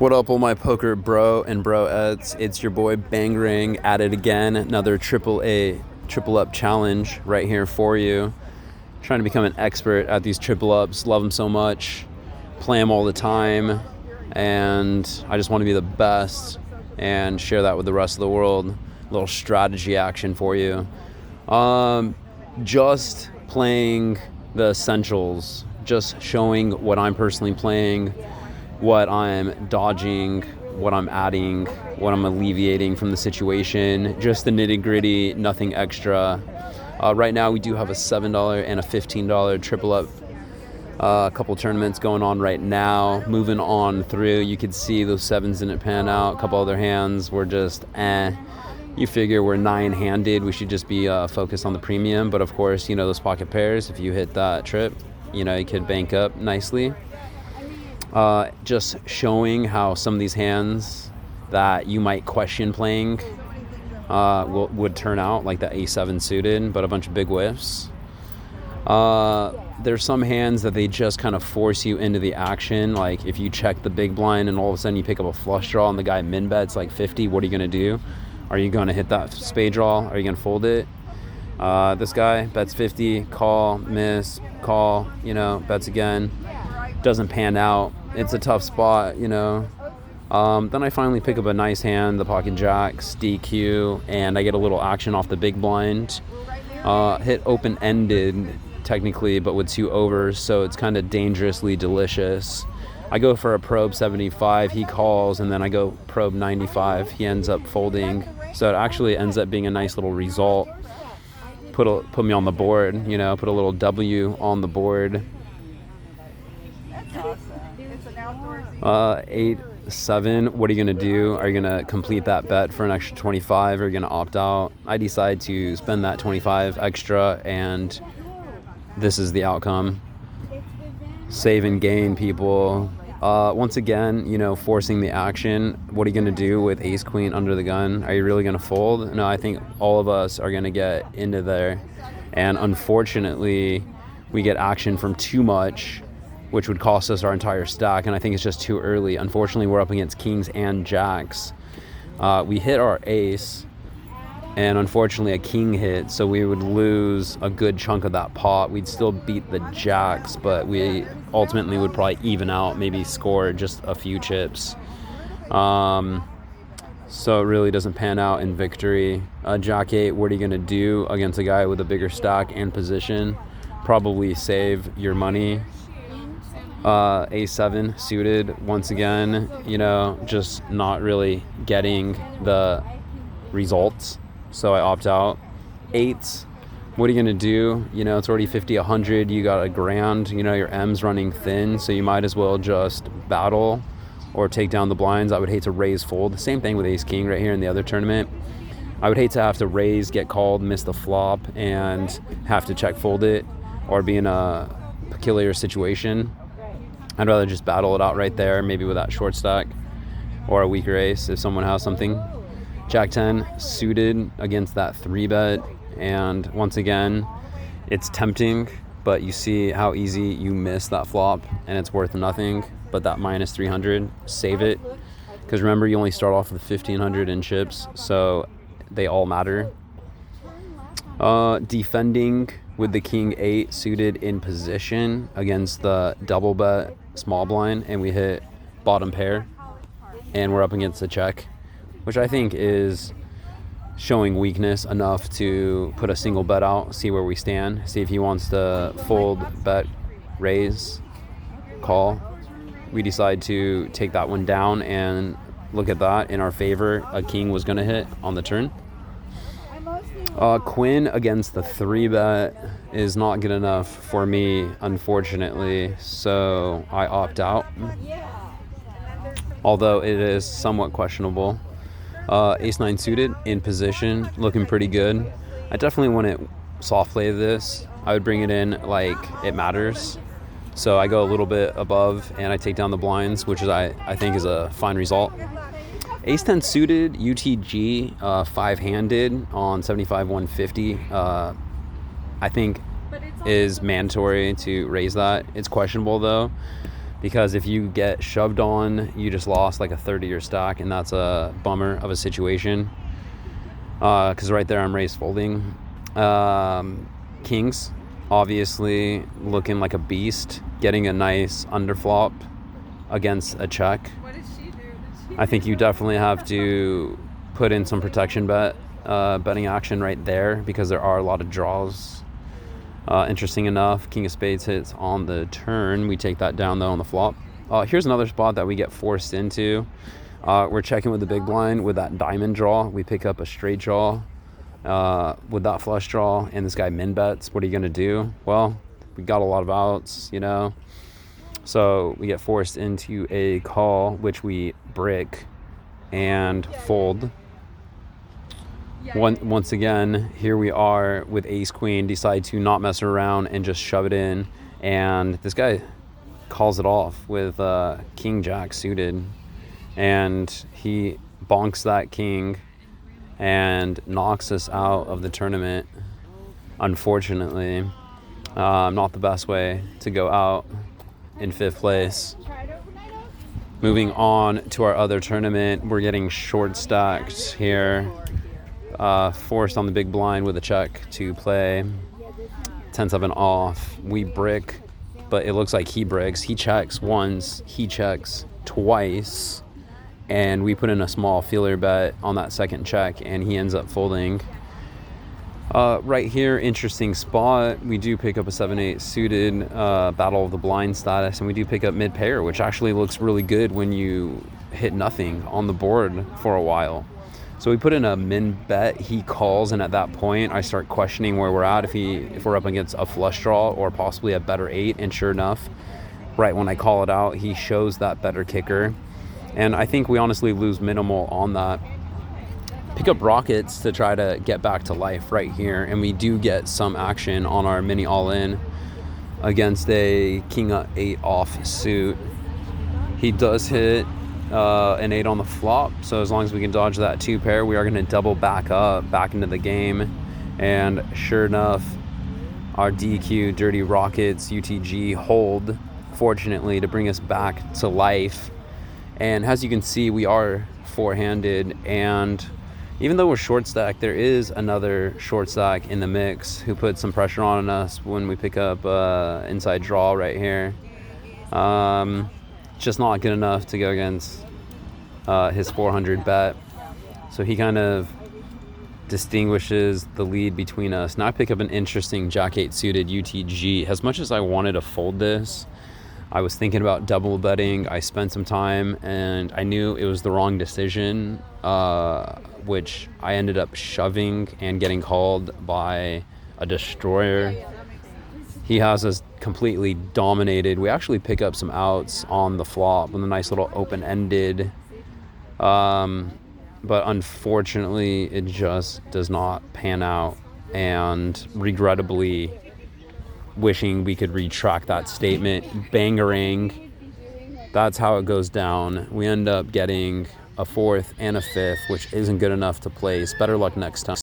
What up, all my poker bro and broettes? It's your boy Bangarang at it again. Another triple up challenge right here for you. Trying to become an expert at these triple ups. Love them so much. Play them all the time. And I just want to be the best and share that with the rest of the world. A little strategy action for you. Just playing the essentials. Just showing what I'm personally playing, what I'm dodging, what I'm adding, what I'm alleviating from the situation, just the nitty-gritty, nothing extra. Right now we do have a $7 and a $15 triple up, a couple tournaments going on right now. Moving on through, you can see those sevens didn't pan out. A couple other hands were just You figure we're 9-handed, we should just be focused on the premium. But of course, you know, those pocket pairs, if you hit that trip, you know, you could bank up nicely. Just showing how some of these hands that you might question playing would turn out, like the A7 suited, but a bunch of big whiffs. There's some hands that they just kind of force you into the action. Like if you check the big blind and all of a sudden you pick up a flush draw and the guy min bets like 50, what are you going to do? Are you going to hit that spade draw? Are you going to fold it? This guy bets 50, call, miss, call, you know, bets again. Doesn't pan out. It's a tough spot, you know. Then I finally pick up a nice hand, the pocket jacks, DQ, and I get a little action off the big blind. Hit open-ended, technically, but with 2 overs, so it's kind of dangerously delicious. I go for a probe 75, he calls, and then I go probe 95. He ends up folding, so it actually ends up being a nice little result. Put me on the board, you know, put a little W on the board. 8-7, what are you going to do? Are you going to complete that bet for an extra 25, or are you going to opt out? I decide to spend that 25 extra, and this is the outcome. Save and gain, people. Once again, you know, forcing the action. What are you going to do with ace queen under the gun? Are you really going to fold? No, I think all of us are going to get into there, and unfortunately we get action from too much, which would cost us our entire stack, and I think it's just too early. Unfortunately, we're up against kings and jacks. We hit our ace, and unfortunately a king hit, so we would lose a good chunk of that pot. We'd still beat the jacks, but we ultimately would probably even out, maybe score just a few chips. So it really doesn't pan out in victory. Jack 8, what are you going to do against a guy with a bigger stack and position? Probably save your money. A7 suited, once again, you know, just not really getting the results, so I opt out. 8s, what are you gonna do? You know, it's already 50, 100, you got a grand, you know, your M's running thin, so you might as well just battle or take down the blinds. I would hate to raise fold. The same thing with ace king right here in the other tournament. I would hate to have to raise, get called, miss the flop, and have to check fold it or be in a peculiar situation. I'd rather just battle it out right there, maybe with that short stack or a weaker ace if someone has something. Jack 10 suited against that 3-bet, and once again, it's tempting, but you see how easy you miss that flop, and it's worth nothing. But that minus 300, save it, because remember, you only start off with 1,500 in chips, so they all matter. Defending with the king 8 suited in position against the double bet small blind, and we hit bottom pair, and we're up against a check, which I think is showing weakness enough to put a single bet out, see where we stand, see if he wants to fold, bet, raise, call. We decide to take that one down, and look at that, in our favor, a king was going to hit on the turn. Queen against the 3-bet is not good enough for me, unfortunately, so I opt out, although it is somewhat questionable. Ace 9 suited in position, looking pretty good. I definitely want to soft play this. I would bring it in like it matters, so I go a little bit above and I take down the blinds, which is I think is a fine result. Ace 10 suited, UTG, 5-handed on 75, 150. I think is mandatory to raise that. It's questionable though. because if you get shoved on, you just lost like a third of your stack, and that's a bummer of a situation. Because right there I'm raised folding. Kings, obviously looking like a beast, getting a nice underflop against a check. What did she do? I think you definitely have to put in some protection betting action right there, because there are a lot of draws. Interesting enough, King of Spades hits on the turn. We take that down though on the flop. Here's another spot that we get forced into. We're checking with the big blind with that diamond draw. We pick up a straight draw with that flush draw, and this guy min bets. What are you gonna do? Well, we got a lot of outs, you know, so we get forced into a call, which we brick and fold. Once again, here we are with ace queen, decide to not mess around and just shove it in, and this guy calls it off with king jack suited, and he bonks that king and knocks us out of the tournament. Unfortunately, not the best way to go out in 5th place. Moving on to our other tournament, we're getting short stacked here. Forced on the big blind with a check to play 10-7 off. We brick, but it looks like he bricks. He checks once, he checks twice, and we put in a small feeler bet on that second check, and he ends up folding. Right here, interesting spot. We do pick up a 7-8 suited, battle of the blind status, and we do pick up mid pair, which actually looks really good when you hit nothing on the board for a while. So we put in a min bet, he calls, and at that point I start questioning where we're at, if we're up against a flush draw or possibly a better 8, and sure enough, right when I call it out, he shows that better kicker, and I think we honestly lose minimal on that. Pick up rockets to try to get back to life right here, and we do get some action on our mini all-in against a king 8 off suit. He does hit an 8 on the flop, so as long as we can dodge that 2 pair, we are going to double back into the game. And sure enough, our DQ Dirty Rockets UTG hold, fortunately, to bring us back to life. And as you can see, we are four-handed, and even though we're short stack, there is another short stack in the mix who put some pressure on us when we pick up inside draw right here. Just not good enough to go against his 400 bet. So he kind of distinguishes the lead between us. Now I pick up an interesting Jack 8 suited UTG. As much as I wanted to fold this, I was thinking about double betting. I spent some time and I knew it was the wrong decision, which I ended up shoving and getting called by a destroyer. He has us completely dominated. We actually pick up some outs on the flop with a nice little open-ended, but unfortunately it just does not pan out, and regrettably wishing we could retract that statement. Bangerang, that's how it goes down. We end up getting a 4th and a 5th, which isn't good enough to place. Better luck next time.